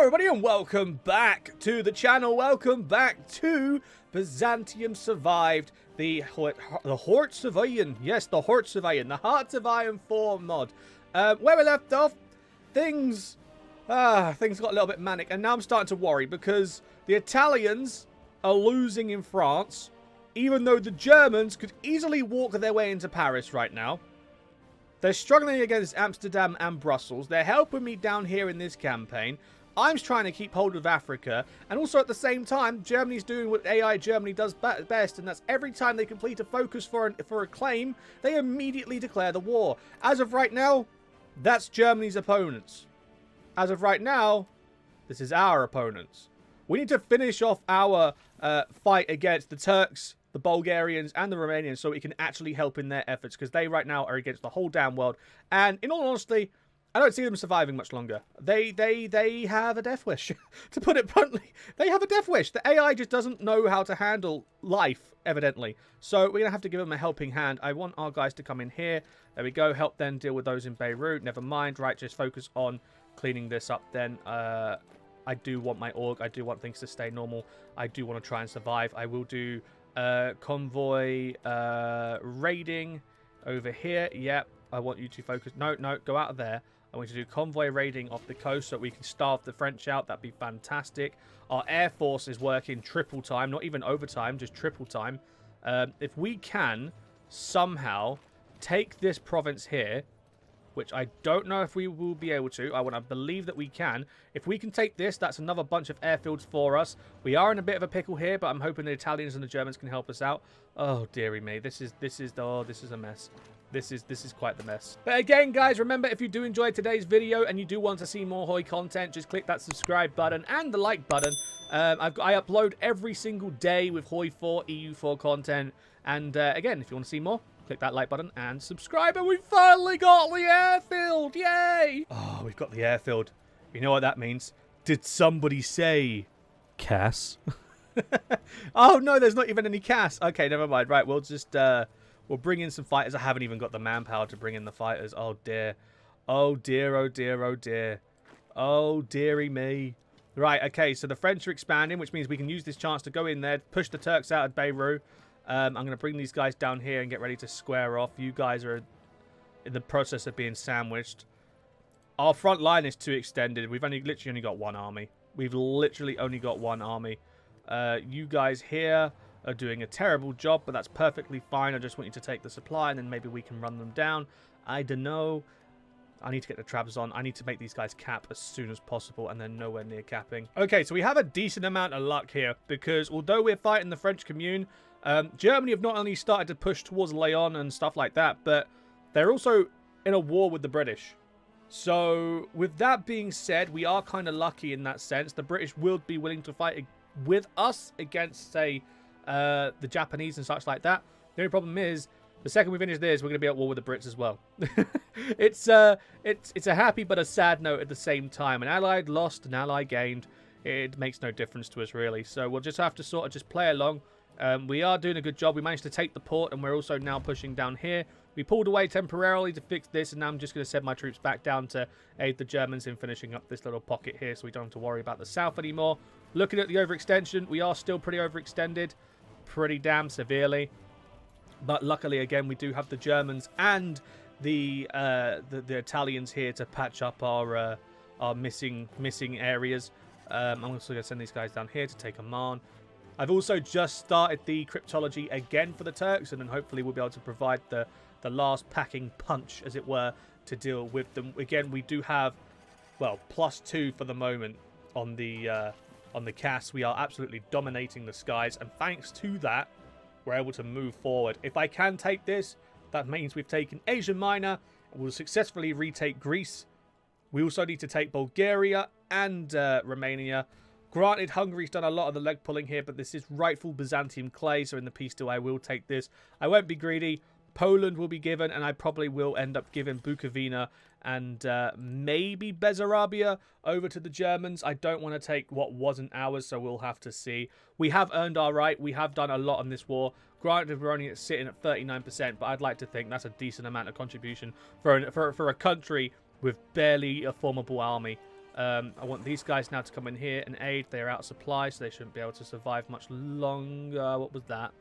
everybody, and welcome back to the channel. Welcome back to Byzantium Survived, the Hearts of Iron. Yes, the Hearts of Iron, the Hearts of Iron 4 mod. Where we left off, things got a little bit manic, and now I'm starting to worry because the Italians are losing in France, even though the Germans could easily walk their way into Paris right now. They're struggling against Amsterdam and Brussels. They're helping me down here in this campaign. I'm trying to keep hold of Africa. And also at the same time, Germany's doing what AI Germany does best. And that's every time they complete a focus for a claim, they immediately declare the war. As of right now, that's Germany's opponents. As of right now, this is our opponents. We need to finish off our fight against the Turks, the Bulgarians, and the Romanians, so we can actually help in their efforts, because they right now are against the whole damn world. And in all honesty, I don't see them surviving much longer. They have a death wish, to put it bluntly. They have a death wish. The AI just doesn't know how to handle life, evidently. So we're going to have to give them a helping hand. I want our guys to come in here. There we go. Help them deal with those in Beirut. Never mind. Right, just focus on cleaning this up then. I do want my org. I do want things to stay normal. I do want to try and survive. I will do convoy raiding over here. Yep, I want you to focus. No, go out of there. I want you to do convoy raiding off the coast so we can starve the French out. That'd be fantastic. Our air force is working triple time, not even overtime, just triple time. If we can somehow take this province here, which I don't know if we will be able to. I want to believe that we can. If we can take this, that's another bunch of airfields for us. We are in a bit of a pickle here, but I'm hoping the Italians and the Germans can help us out. Oh, dearie me. This is a mess. This is quite the mess. But again, guys, remember, if you do enjoy today's video and you do want to see more Hoi content, just click that subscribe button and the like button. I upload every single day with Hoi 4, EU4 content. And again, if you want to see more, click that like button and subscribe. And we finally got the airfield. Yay! Oh, we've got the airfield. You know what that means? Did somebody say Cass? Oh, no, there's not even any Cass. Okay, never mind. Right, we'll just... we'll bring in some fighters. I haven't even got the manpower to bring in the fighters. Oh, dear. Oh, dear, oh, dear, oh, dear. Oh, dearie me. Right, okay, so the French are expanding, which means we can use this chance to go in there, push the Turks out of Beirut. I'm going to bring these guys down here and get ready to square off. You guys are in the process of being sandwiched. Our front line is too extended. We've literally only got one army. We've literally only got one army. You guys here are doing a terrible job, but that's perfectly fine. I just want you to take the supply, and then maybe we can run them down. I don't know. I need to get the traps on. I need to make these guys cap as soon as possible, and they're nowhere near capping. Okay, so we have a decent amount of luck here, because although we're fighting the French Commune, Germany have not only started to push towards Lyon and stuff like that, but they're also in a war with the British. So with that being said, we are kind of lucky in that sense. The British will be willing to fight with us against, say, the Japanese and such like that. The only problem is, the second we finish this, we're going to be at war with the Brits as well. It's a happy but a sad note at the same time. An ally lost, an ally gained. It makes no difference to us, really. So we'll just have to sort of just play along. We are doing a good job. We managed to take the port, and we're also now pushing down here. We pulled away temporarily to fix this, and now I'm just going to send my troops back down to aid the Germans in finishing up this little pocket here, so we don't have to worry about the south anymore. Looking at the overextension, we are still pretty overextended. Pretty damn severely. But luckily, again, we do have the Germans and the Italians here to patch up our missing areas. I'm also going to send these guys down here to take Amman. I've also just started the cryptology again for the Turks, and then hopefully we'll be able to provide the last packing punch, as it were, to deal with them. Again, we do have, well, +2 for the moment on the Cass. We are absolutely dominating the skies, and thanks to that, we're able to move forward. If I can take this, that means we've taken Asia Minor, and we'll successfully retake Greece. We also need to take Bulgaria and Romania. Granted, Hungary's done a lot of the leg pulling here, but this is rightful Byzantium clay, so in the peace deal I will take this. I won't be greedy. Poland will be given, and I probably will end up giving Bukovina and maybe Bessarabia over to the Germans. I don't want to take what wasn't ours, so we'll have to see. We have earned our right. We have done a lot in this war. Granted, we're only sitting at 39%, but I'd like to think that's a decent amount of contribution for a country with barely a formidable army. I want these guys now to come in here and aid. They're out of supply, so they shouldn't be able to survive much longer. What was that?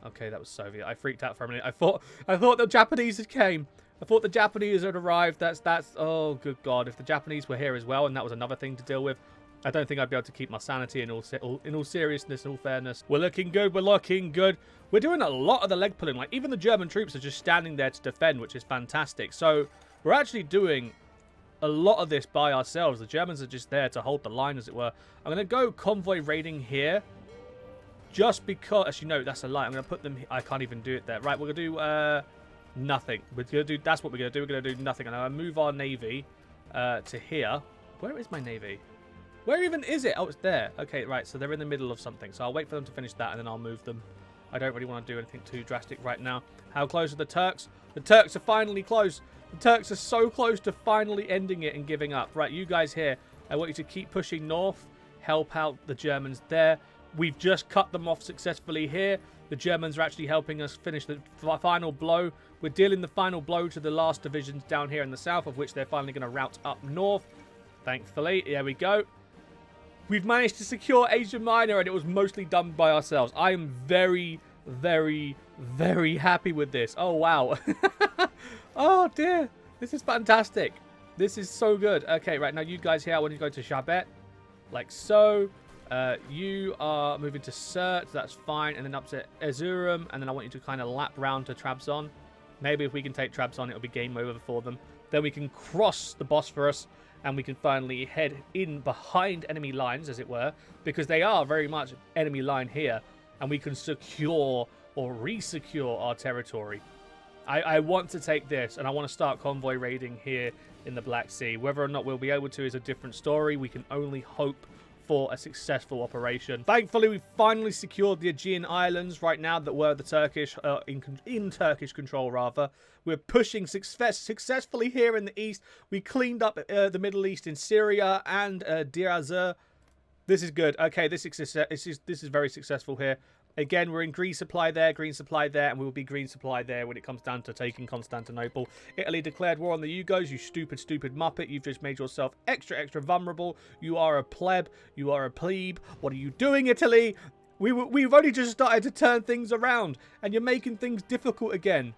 Okay, that was Soviet. I freaked out for a minute. I thought the Japanese had came. I thought the Japanese had arrived. That's oh good God. If the Japanese were here as well, and that was another thing to deal with, I don't think I'd be able to keep my sanity in all seriousness, in all fairness. We're looking good. We're looking good. We're doing a lot of the leg pulling. Like, even the German troops are just standing there to defend, which is fantastic. So we're actually doing a lot of this by ourselves. The Germans are just there to hold the line, as it were. I'm going to go convoy raiding here. Just because, actually, no, that's a lie. I'm going to put them, I can't even do it there. Right, we're going to do nothing. We're going to do, that's what we're going to do. We're going to do nothing. And I'm going to move our navy to here. Where is my navy? Where even is it? Oh, it's there. Okay, right, so they're in the middle of something. So I'll wait for them to finish that, and then I'll move them. I don't really want to do anything too drastic right now. How close are the Turks? The Turks are finally close. The Turks are so close to finally ending it and giving up. Right, you guys here, I want you to keep pushing north. Help out the Germans there. We've just cut them off successfully here. The Germans are actually helping us finish the final blow. We're dealing the final blow to the last divisions down here in the south, of which they're finally going to route up north. Thankfully, there we go. We've managed to secure Asia Minor, and it was mostly done by ourselves. I am very, very, very happy with this. Oh, wow. Oh, dear. This is fantastic. This is so good. Okay, right, now you guys here, I want you to go to Chabet, like so. You are moving to Sirte, so that's fine. And then up to Erzurum, and then I want you to kind of lap round to Trabzon. Maybe if we can take Trabzon, it'll be game over for them. Then we can cross the Bosphorus, and we can finally head in behind enemy lines, as it were, because they are very much enemy line here, and we can secure or re-secure our territory. I want to take this, and I want to start convoy raiding here in the Black Sea. Whether or not we'll be able to is a different story. We can only hope for a successful operation. Thankfully, we've finally secured the Aegean Islands right now that were the Turkish, in Turkish control, rather. We're pushing successfully here in the east. We cleaned up the Middle East in Syria and Deir az-Zor. This is good. Okay, this is very successful here. Again, we're in green supply there, and we will be green supply there when it comes down to taking Constantinople. Italy declared war on the Yugos. You stupid, stupid muppet. You've just made yourself extra, extra vulnerable. You are a pleb. You are a plebe. What are you doing, Italy? We've only just started to turn things around, and you're making things difficult again.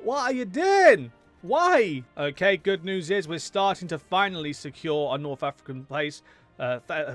What are you doing? Why? Okay, good news is we're starting to finally secure our North African place.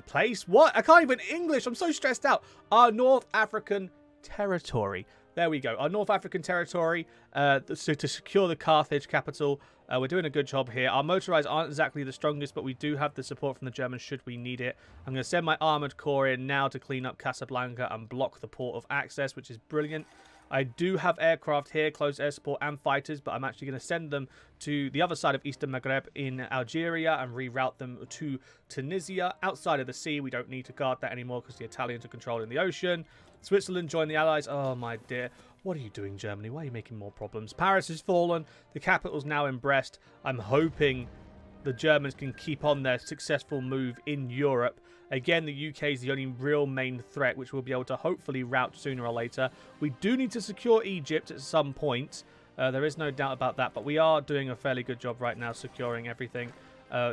Place? What? I can't even English. I'm so stressed out. Our North African territory. There we go. Our North African territory. So to secure the Carthage capital. We're doing a good job here. Our motorized aren't exactly the strongest, but we do have the support from the Germans should we need it. I'm going to send my armored corps in now to clean up Casablanca and block the port of access, which is brilliant. I do have aircraft here, close air support and fighters, but I'm actually going to send them to the other side of Eastern Maghreb in Algeria and reroute them to Tunisia. Outside of the sea, we don't need to guard that anymore because the Italians are controlling the ocean. Switzerland joined the Allies. Oh, my dear. What are you doing, Germany? Why are you making more problems? Paris has fallen. The capital's now in Brest. I'm hoping the Germans can keep on their successful move in Europe. Again, the UK is the only real main threat, which we'll be able to hopefully rout sooner or later. We do need to secure Egypt at some point. There is no doubt about that, but we are doing a fairly good job right now securing everything.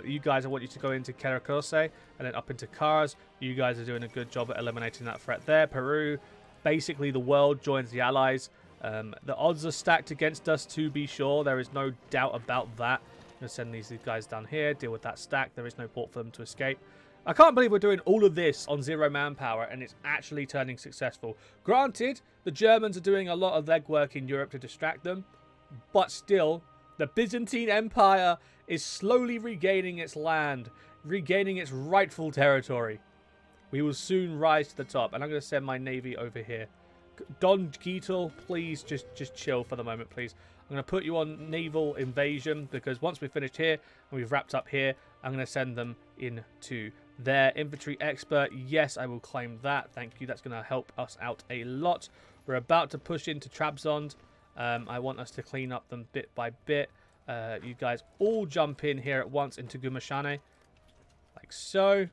You guys, I want you to go into Kerakose and then up into Kars. You guys are doing a good job at eliminating that threat there. Peru, basically the world joins the Allies. The odds are stacked against us, to be sure. There is no doubt about that. I'm going to send these guys down here, deal with that stack. There is no port for them to escape. I can't believe we're doing all of this on 0 manpower and it's actually turning successful. Granted, the Germans are doing a lot of legwork in Europe to distract them, but still, the Byzantine Empire is slowly regaining its land, regaining its rightful territory. We will soon rise to the top, and I'm going to send my navy over here. Don Gietel, please just chill for the moment, please. I'm going to put you on naval invasion because once we've finished here and we've wrapped up here, I'm going to send them into their infantry expert. Yes, I will claim that. Thank you. That's going to help us out a lot. We're about to push into Trabzon. I want us to clean up them bit by bit. You guys all jump in here at once into Gumashane, like so.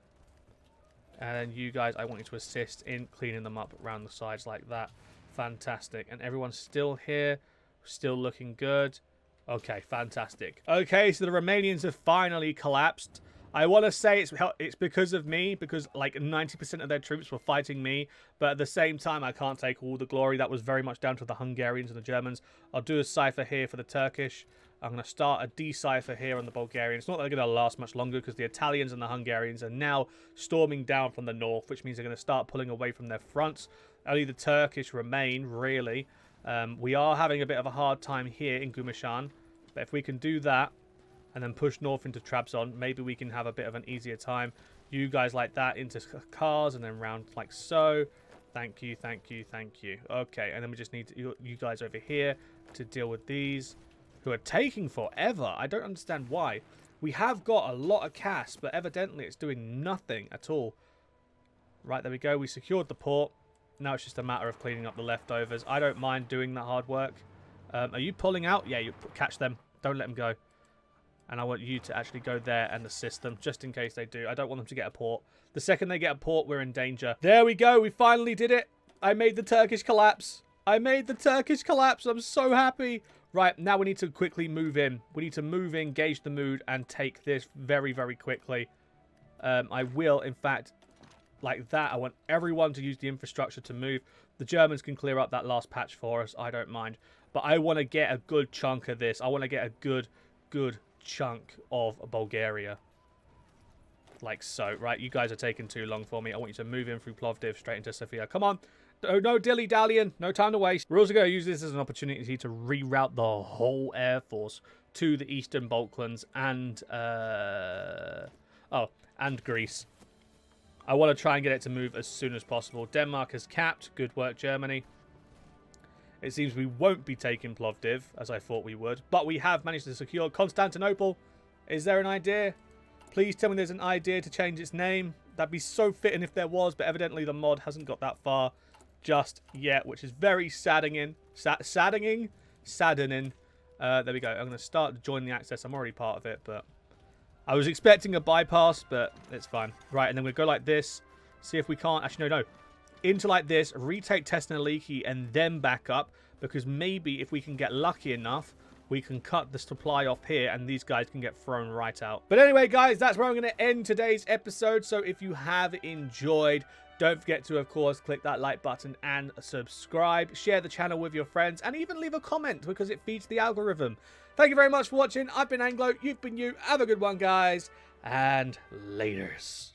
And you guys, I want you to assist in cleaning them up around the sides like that. Fantastic. And everyone's still here. Still looking good. Okay, fantastic. Okay, so the Romanians have finally collapsed. I want to say it's because of me, because like 90% of their troops were fighting me, but at the same time, I can't take all the glory. That was very much down to the Hungarians and the Germans. I'll do a cipher here for the Turkish. I'm going to start a decipher here on the Bulgarians. It's not that they're going to last much longer because the Italians and the Hungarians are now storming down from the north, which means they're going to start pulling away from their fronts. Only the Turkish remain, really. We are having a bit of a hard time here in Gumishan, but if we can do that, and then push north into Trabzon, maybe we can have a bit of an easier time. You guys like that into cars and then round like so. Thank you, thank you, thank you. Okay, and then we just need you guys over here to deal with these who are taking forever. I don't understand why. We have got a lot of cash, but evidently it's doing nothing at all. Right, there we go. We secured the port. Now it's just a matter of cleaning up the leftovers. I don't mind doing that hard work. Are you pulling out? Yeah, you catch them. Don't let them go. And I want you to actually go there and assist them, just in case they do. I don't want them to get a port. The second they get a port, we're in danger. There we go. We finally did it. I made the Turkish collapse. I made the Turkish collapse. I'm so happy. Right, now we need to quickly move in. We need to move in, gauge the mood, and take this very, very quickly. I will, in fact, like that. I want everyone to use the infrastructure to move. The Germans can clear up that last patch for us. I don't mind. But I want to get a good chunk of this. I want to get a good chunk of Bulgaria, like so. Right, you guys are taking too long for me. I want you to move in through Plovdiv straight into Sofia. Come on, no dilly-dallying, no time to waste. We're also going to use this as an opportunity to reroute the whole air force to the eastern Balkans and and Greece. I want to try and get it to move as soon as possible. Denmark has capped. Good work, Germany. It seems we won't be taking Plovdiv, as I thought we would. But we have managed to secure Constantinople. Is there an idea? Please tell me there's an idea to change its name. That'd be so fitting if there was, but evidently the mod hasn't got that far just yet, which is very saddening. Saddening? There we go. I'm going to start joining the access. I'm already part of it, but I was expecting a bypass, but it's fine. Right, and then we'll go like this. See if we can't... Actually, no. Into like this, retake Tesnaliki, and then back up, because maybe if we can get lucky enough, we can cut the supply off here, and these guys can get thrown right out. But anyway, guys, that's where I'm going to end today's episode. So if you have enjoyed, don't forget to, of course, click that like button and subscribe. Share the channel with your friends, and even leave a comment, because it feeds the algorithm. Thank you very much for watching. I've been Anglo. You've been you. Have a good one, guys, and laters.